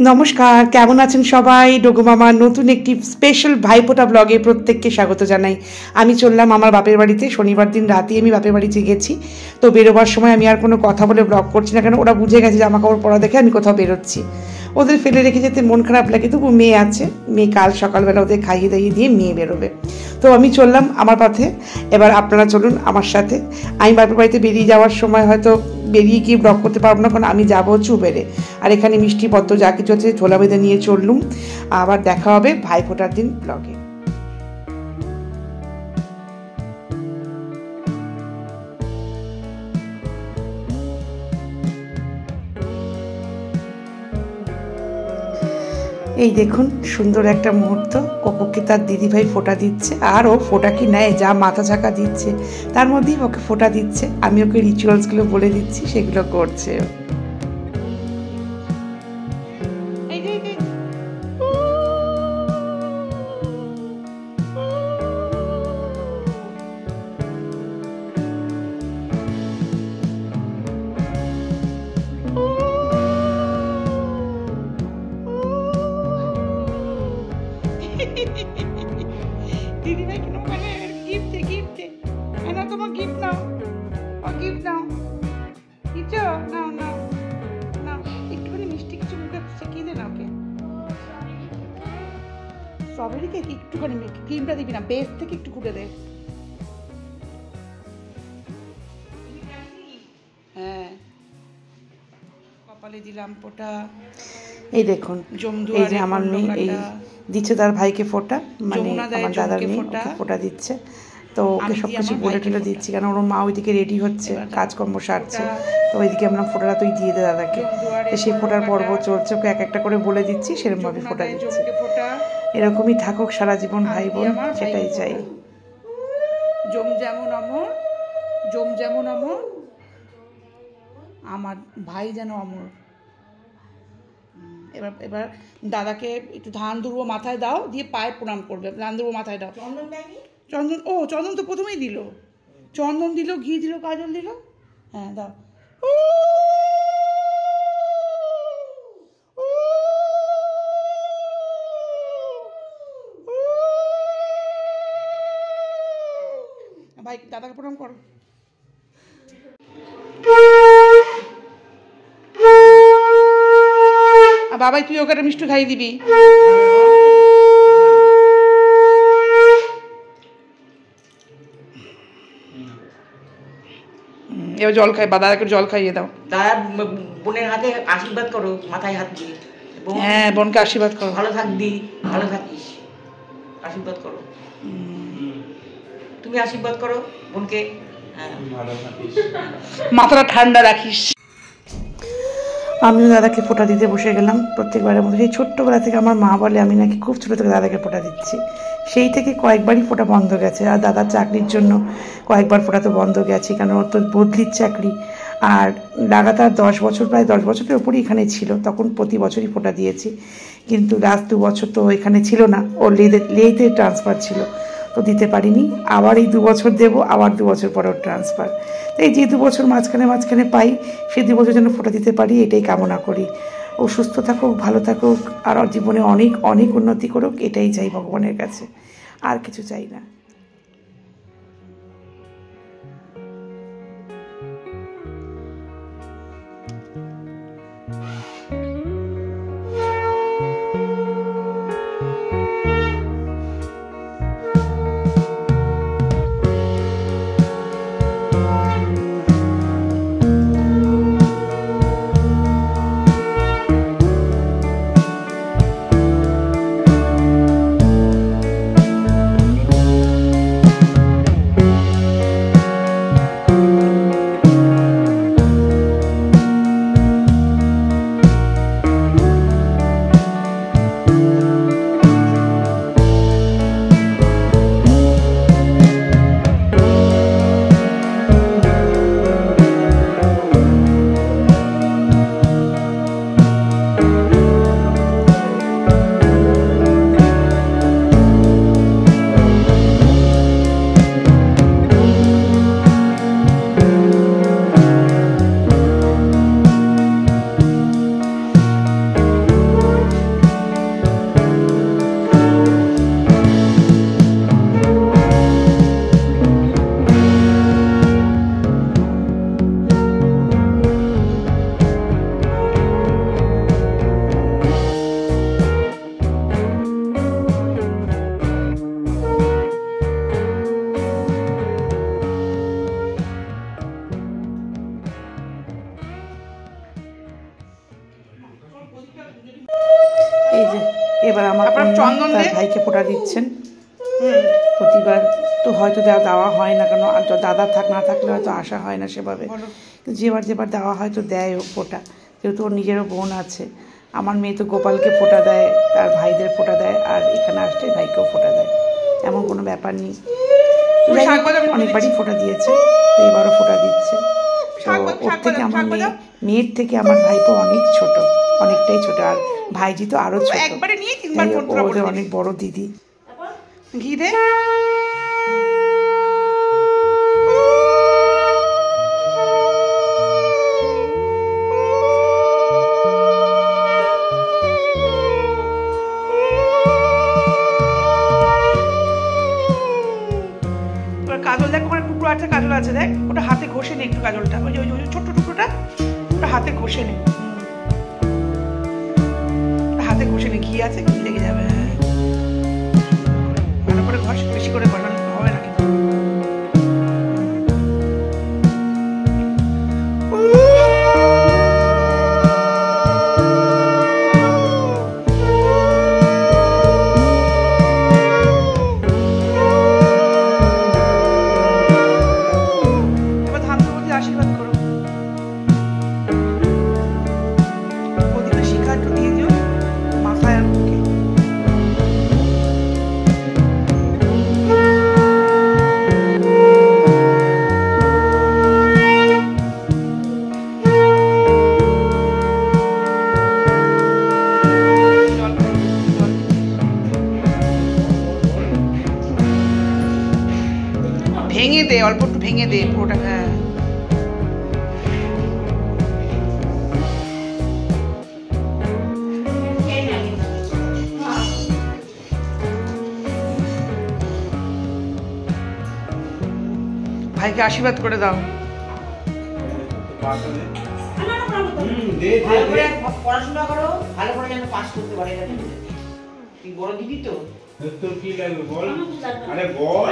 নমস্কার, কেমন আছেন সবাই? ডোগো মামার নতুন একটি স্পেশাল ভাইফোঁটা ব্লগে প্রত্যেককে স্বাগত জানাই। আমি চললাম আমার বাপের বাড়িতে। শনিবার দিন রাতেই আমি বাপের বাড়িতে গেছি। তো বেরোবার সময় আমি আর কোনো কথা বলে ব্লগ করছি না, কেন ওরা বুঝে গেছে জামাকাপড় পরা দেখে আমি কোথাও বেরোচ্ছি। ওদের ফেলে রেখে যেতে মন খারাপ লাগে, তবু মেয়ে আছে, মেয়ে কাল সকালবেলা ওদের খাইয়ে দাইয়ে দিয়ে মেয়ে বেরোবে। তো আমি চললাম আমার পথে, এবার আপনারা চলুন আমার সাথে। আমি বাপের বাড়িতে বেরিয়ে যাওয়ার সময় হয়তো বেরিয়ে গিয়ে ব্লগ করতে পারবো না, কারণ আমি যাবো চুবেরে। আর এখানে মিষ্টিপত্র যা কিছু আছে ঝোলা বেঁধে নিয়ে চললুম। আবার দেখা হবে ভাইফোঁটার দিন ব্লগে। এই দেখুন সুন্দর একটা মুহূর্ত, কোকোকে তার দিদিভাই ফোঁটা দিচ্ছে, আর ও ফোঁটা কি নেয়, যা মাথা ঝাঁকা দিচ্ছে তার মধ্যেই ওকে ফোঁটা দিচ্ছে। আমি ওকে রিচুয়ালসগুলো বলে দিচ্ছি, সেগুলো করছে। দিদিভাই কেন বলে গিফট গিফট না, তোমার গিফট নাও, ও গিফট নাও, কিছু নাও নাও নাও, একটুখানি মিষ্টি কিছু মুখে শিখিয়ে দে না ওকে। স্ট্রবেরি কেক একটুখানি, ক্রিমটা দিবি না, বেস থেকে একটু কুটে দে। হ্যাঁ, কপালে দিলাম ফোঁটা। এই দেখুন, এই যে আমার মেয়ে এই দিচ্ছে তার ভাইকে ফোঁটা, মানে আমার দাদার মেয়ে ফোঁটা দিচ্ছে। তো ওকে সব কিছু বলে টলে দিচ্ছি, কেন ওর মা ওইদিকে রেডি হচ্ছে, কাজকর্ম সারছে। তো ওইদিকে আমরা ফোঁটাটা তুই দিয়ে দে দাদাকে। সেই ফোঁটার পর্ব চলছে, ওকে এক একটা করে বলে দিচ্ছি, সেরকমভাবে ফোঁটা দিচ্ছি। এরকমই থাকুক সারা জীবন ভাই বোন, সেটাই চাই। জম যেমন অমর, জম যেমন অমর, আমার ভাই যেন অমর। এবার এবার দাদাকে একটু ধান দুর্ব মাথায় দাও, দিয়ে পায়ে প্রণাম করবে। ধান দুর্ব মাথায় দাও। চন্দন, ও চন্দন তো প্রথমেই দিল, চন্দন দিল, ঘি দিল, কাজল দিল। হ্যাঁ দাও। ভাই দাদাকে প্রণাম করো। বাবাই তুই ওকে একটা মিষ্টি খাইয়ে দিবি। এবার জল খাই, দাদাকে জল খাইয়ে দাও। দাদা বোনের হাতে আশীর্বাদ করো, মাথায় হাত দিয়ে। হ্যাঁ, বোনকে আশীর্বাদ করো। ভালো থাকবি, ভালো থাকিস, আশীর্বাদ করো। তুমি আশীর্বাদ করো বোনকে। মাথাটা ঠান্ডা রাখিস। আমিও দাদাকে ফোঁটা দিতে বসে গেলাম প্রত্যেকবারের মধ্যে। সেই ছোট্টবেলা থেকে আমার মা বলে আমি নাকি খুব ছোটো থেকে দাদাকে ফোঁটা দিচ্ছি। সেই থেকে কয়েকবারই ফোঁটা বন্ধ গেছে। আর দাদার চাকরির জন্য কয়েকবার ফোঁটা তো বন্ধ গেছে, কারণ ওর তো বদলির চাকরি। আর লাগাতার 10 বছর, প্রায় 10 বছরের ওপরই এখানে ছিল, তখন প্রতি বছরই ফোঁটা দিয়েছি। কিন্তু লাস্ট 2 বছর তো এখানে ছিল না, ওর লেতে ট্রান্সফার ছিল, তো দিতে পারিনি। আবার এই 2 বছর দেবো, আবার 2 বছর পরে ওর ট্রান্সফার। তো এই যে 2 বছর মাঝখানে পাই, সেই 2 বছর যেন ফোঁটা দিতে পারি, এটাই কামনা করি। ও সুস্থ থাকুক, ভালো থাকুক, আর ওর জীবনে অনেক অনেক উন্নতি করুক, এটাই চাই ভগবানের কাছে, আর কিছু চাই না। এই যে এবার আমার চন্দন ভাইকে ফোঁটা দিচ্ছেন। প্রতিবার তো হয়তো দেওয়া হয় না, কেন দাদা না থাকলে হয়তো আসা হয় না সেভাবে, যেবার দেওয়া হয়তো দেয় ও ফোঁটা, যেহেতু ওর নিজেরও বোন আছে। আমার মেয়ে তো গোপালকে ফোঁটা দেয়, তার ভাইদের ফোঁটা দেয়, আর এখানে আসলে ভাইকেও ফোঁটা দেয়, এমন কোনো ব্যাপার নেই। অনেকবারই ফোঁটা দিয়েছে, তো এবারও ফোঁটা দিচ্ছে। তো ওর থেকে আমার মেয়ের থেকে আমার ভাইপো অনেক ছোট, অনেকটাই ছোট, আর ভাইজি তো আরো ছোট, ওদের অনেক বড় দিদি। ঘি দে। কাজল দেখ, ওখানে টুকরো আছে, কাজল আছে দেখ, ওটা হাতে ঘষে নে একটু কাজলটা, ওই যে ছোট্ট টুকরোটা ওটা হাতে ঘষে নে, হাতে ঘষে নে, ঘি আছে, ঘি লেগে যাবে। হ্যাঁ ভালো করে ঘষ, বেশি করে ঘষ, হবে না কিন্তু। ভেঙে দে, অল্প একটু ভেঙে দে পুরোটা। হ্যাঁ ভাইকে আশীর্বাদ করে দাও। পড়াশোনা করো ভালো করে, যেন পাস করতে পারে। তুই বড় দিদি তো, তোর কি লাগবে বল? আরে বল।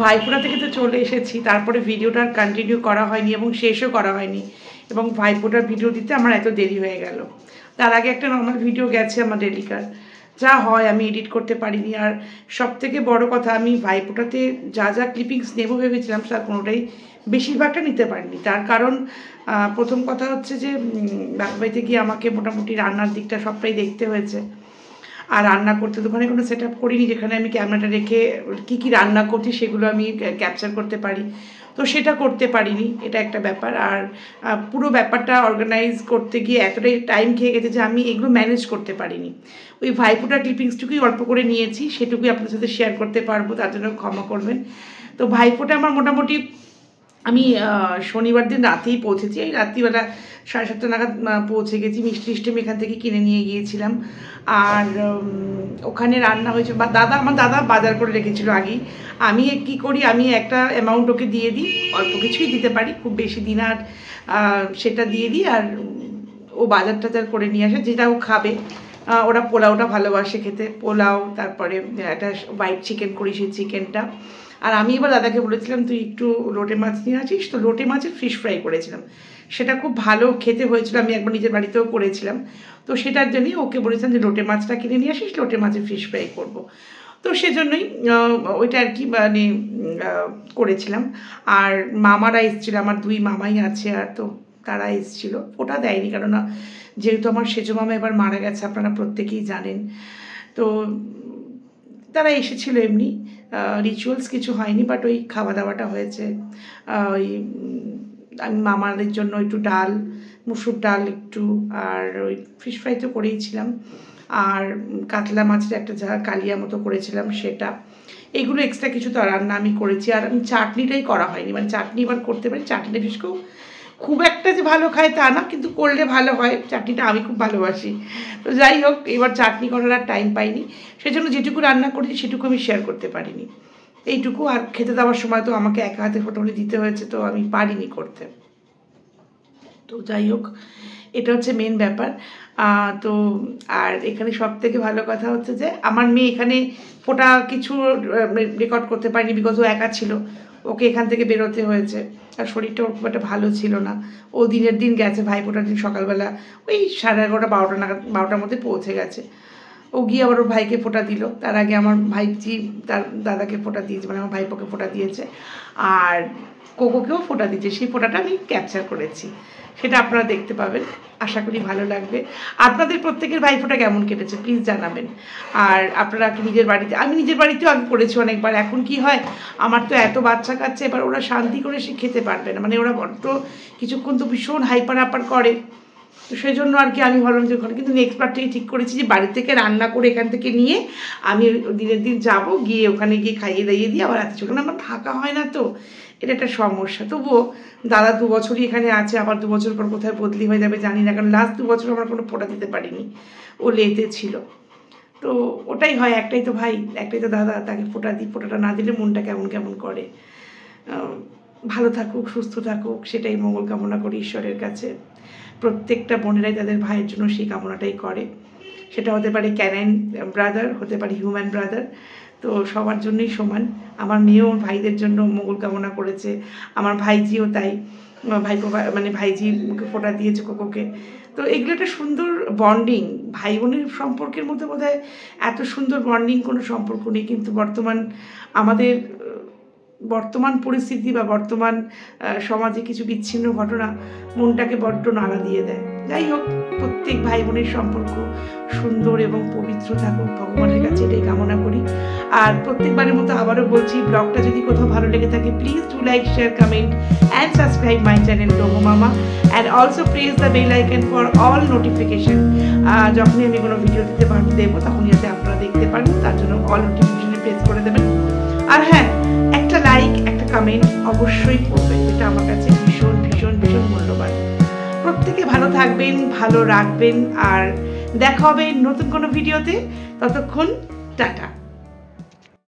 ভাইফোঁটা থেকে তো চলে এসেছি, তারপরে ভিডিওটা কন্টিনিউ করা হয়নি এবং শেষও করা হয়নি, এবং ভাইফোঁটার ভিডিও দিতে আমার এত দেরি হয়ে গেল। তার আগে একটা নর্মাল ভিডিও গেছে আমার ডেলিকার, যা হয় আমি এডিট করতে পারিনি। আর সব থেকে বড় কথা, আমি ভাইফোঁটাতে যা যা ক্লিপিংস নেবো ভেবেছিলাম তার কোনোটাই, বেশিরভাগটা নিতে পারিনি। তার কারণ প্রথম কথা হচ্ছে যে বাড়িতে গিয়ে আমাকে মোটামুটি রান্নার দিকটা সবটাই দেখতে হয়েছে, আর রান্না করতে তো ওখানে কোনো সেট আপ করিনি যেখানে আমি ক্যামেরাটা রেখে কী কী রান্না করছি সেগুলো আমি ক্যাপচার করতে পারি, তো সেটা করতে পারিনি, এটা একটা ব্যাপার। আর পুরো ব্যাপারটা অর্গানাইজ করতে গিয়ে এতটাই টাইম খেয়ে গেছে যে আমি এগুলো ম্যানেজ করতে পারিনি। ওই ভাইফোঁটার ক্লিপিংসটুকুই অল্প করে নিয়েছি, সেটুকুই আপনাদের সাথে শেয়ার করতে পারবো, তার জন্য ক্ষমা করবেন। তো ভাইফোঁটা আমার মোটামুটি আমি শনিবার দিন রাতেই পৌঁছেছি, এই রাত্রিবেলা 7:30 নাগাদ পৌঁছে গেছি। মিষ্টি আমি এখান থেকে কিনে নিয়ে গিয়েছিলাম, আর ওখানে রান্না হয়েছে। আমার দাদা বাজার করে রেখেছিল আগেই। আমি কী করি, আমি একটা অ্যামাউন্ট ওকে দিয়ে দিই, অল্প কিছুই দিতে পারি, খুব বেশি দিন, আর সেটা দিয়ে দিই, আর ও বাজার টাজার করে নিয়ে আসে, যেটা ও খাবে। ওরা পোলাওটা ভালোবাসে খেতে, পোলাও, তারপরে একটা হোয়াইট চিকেন করি, সেই চিকেনটা। আর আমি এবার দাদাকে বলেছিলাম তুই একটু লোটে মাছ নিয়ে আসিস, তো লোটে মাছের ফিশ ফ্রাই করেছিলাম, সেটা খুব ভালো খেতে হয়েছিল, আমি একবার নিজের বাড়িতেও করেছিলাম। তো সেটার জন্যই ওকে বলেছিলাম যে লোটে মাছটা কিনে নিয়ে আসিস, লোটে মাছের ফিশ ফ্রাই করবো। তো সেজন্যই ওইটা আর কি মানে করেছিলাম। আর মামারা এসেছিলো, আমার 2 মামাই আছে, আর তো তারা এসেছিলো। ওটা দেয়নি, কেননা যেহেতু আমার সেজো মামা এবার মারা গেছে, আপনারা প্রত্যেকেই জানেন। তো তারা এসেছিলো, এমনি রিচুয়ালস কিছু হয়নি, বাট ওই খাওয়া দাওয়াটা হয়েছে। ওই আমি মামাদের জন্য একটু ডাল, মুসুর ডাল একটু, আর ওই ফিশ ফ্রাই তো করেইছিলাম, আর কাতলা মাছের একটা যা কালিয়া মতো করেছিলাম সেটা। এগুলো এক্সট্রা কিছু তো রান্না আমি করেছি। আর আমি চাটনিটাই করা হয়নি, মানে চাটনি এবার করতে পারি, চাটনিটা বিশেষ করে খুব একটা যে ভালো খায় তা না, কিন্তু করলে ভালো হয়, চাটনিটা আমি খুব ভালোবাসি। তো যাই হোক, এবার চাটনি করার আর টাইম পাইনি, সেজন্য যেটুকু রান্না করেছি সেটুকু আমি শেয়ার করতে পারিনি, এইটুকু। আর খেতে দেওয়ার সময় তো আমাকে একা হাতে ফটোগুলি দিতে হয়েছে, তো আমি পারিনি করতে। তো যাই হোক, এটা হচ্ছে মেন ব্যাপার। তো আর এখানে সব থেকে ভালো কথা হচ্ছে যে আমার মেয়ে এখানে ফোটা কিছু রেকর্ড করতে পারিনি, বিকজ ও একা ছিল, ওকে এখান থেকে বেরোতে হয়েছে, আর শরীরটাও খুব একটা ভালো ছিল না। ও দিনের দিন গেছে, ভাইফোঁটার দিন সকালবেলা ওই 11:30 12টা নাগাদ, 12টার মধ্যে পৌঁছে গেছে। ও গিয়ে আবার ওর ভাইকে ফোঁটা দিল, তার আগে আমার ভাইজি তার দাদাকে ফোঁটা দিয়েছে, মানে আমার ভাইপোকে ফোঁটা দিয়েছে, আর কোকোকেও ফোঁটা দিয়েছে। সেই ফোঁটাটা আমি ক্যাপচার করেছি, সেটা আপনারা দেখতে পাবেন, আশা করি ভালো লাগবে। আপনাদের প্রত্যেকের ভাইফোঁটা কেমন কেটেছে প্লিজ জানাবেন। আর আপনারা কি নিজের বাড়িতে, আমি নিজের বাড়িতেও আগে করেছি অনেকবার। এখন কি হয়, আমার তো এত বাচ্চা কাচ্চা, এবার ওরা শান্তি করে সে খেতে পারবে না, মানে ওরা বড্ড কিছুক্ষণ তো ভীষণ হাইপার আপার করে, তো সেই জন্য আর কি আমি ভাবলাম যে ওখানে, কিন্তু নেক্সট বার থেকে ঠিক করেছি যে বাড়ি থেকে রান্না করে এখান থেকে নিয়ে আমি দিনের দিন যাব, গিয়ে ওখানে গিয়ে খাইয়ে দাইয়ে দিয়ে আবার রাতে চলে, আমার থাকা হয় না, তো এটা একটা সমস্যা। তবুও দাদা 2 বছরই এখানে আছে, আবার 2 বছর পর কোথায় বদলি হয়ে যাবে জানি না, কারণ লাস্ট 2 বছর আমার কোনো ফোঁটা দিতে পারিনি, ও লেতে ছিল। তো ওটাই হয়, একটাই তো ভাই, একটাই তো দাদা, তাকে ফোঁটা দিই, ফোঁটাটা না দিলে মনটা কেমন কেমন করে। ভালো থাকুক, সুস্থ থাকুক, সেটাই মঙ্গল কামনা করি ঈশ্বরের কাছে। প্রত্যেকটা বোনেরাই তাদের ভাইয়ের জন্য সেই কামনাটাই করে, সেটা হতে পারে ক্যানাইন ব্রাদার, হতে পারে হিউম্যান ব্রাদার, তো সবার জন্যই সমান। আমার মেয়েও ভাইদের জন্য মঙ্গল কামনা করেছে, আমার ভাইজিও তাই, ভাইপো মানে ভাইজি মুখে ফোঁটা দিয়েছে কোকোকে। তো এগুলো একটা সুন্দর বন্ডিং, ভাই বোনের সম্পর্কের মধ্যে বোধহয় এত সুন্দর বন্ডিং কোনো সম্পর্ক নেই, কিন্তু আমাদের বর্তমান পরিস্থিতি বা বর্তমান সমাজে কিছু বিচ্ছিন্ন ঘটনা মনটাকে বড্ড নাড়া দিয়ে দেয়। যাই হোক, প্রত্যেক ভাই বোনের সম্পর্ক সুন্দর এবং পবিত্র থাকুক, ভগবানের কাছে এটাই কামনা করি। আর প্রত্যেকবারের মতো আবারও বলছি, ব্লগটা যদি কোথাও ভালো লেগে থাকে please do like, share, comment and subscribe my channel ডোমো মামা, and also press the bell icon for all notification. যখনই আমি কোনো ভিডিও দেবো তখনই যাতে আপনারা দেখতে পারেন, তার জন্য অল নোটিফিকেশনে প্রেস করে দেবেন। আর হ্যাঁ, একটা লাইক, একটা কমেন্ট অবশ্যই করবেন, এটা আমার কাছে ভীষণ ভীষণ ভীষণ মূল্যবান। প্রত্যেকে ভালো থাকবেন, ভালো রাখবেন, আর দেখা হবে নতুন কোনো ভিডিওতে। ততক্ষণ টাটা।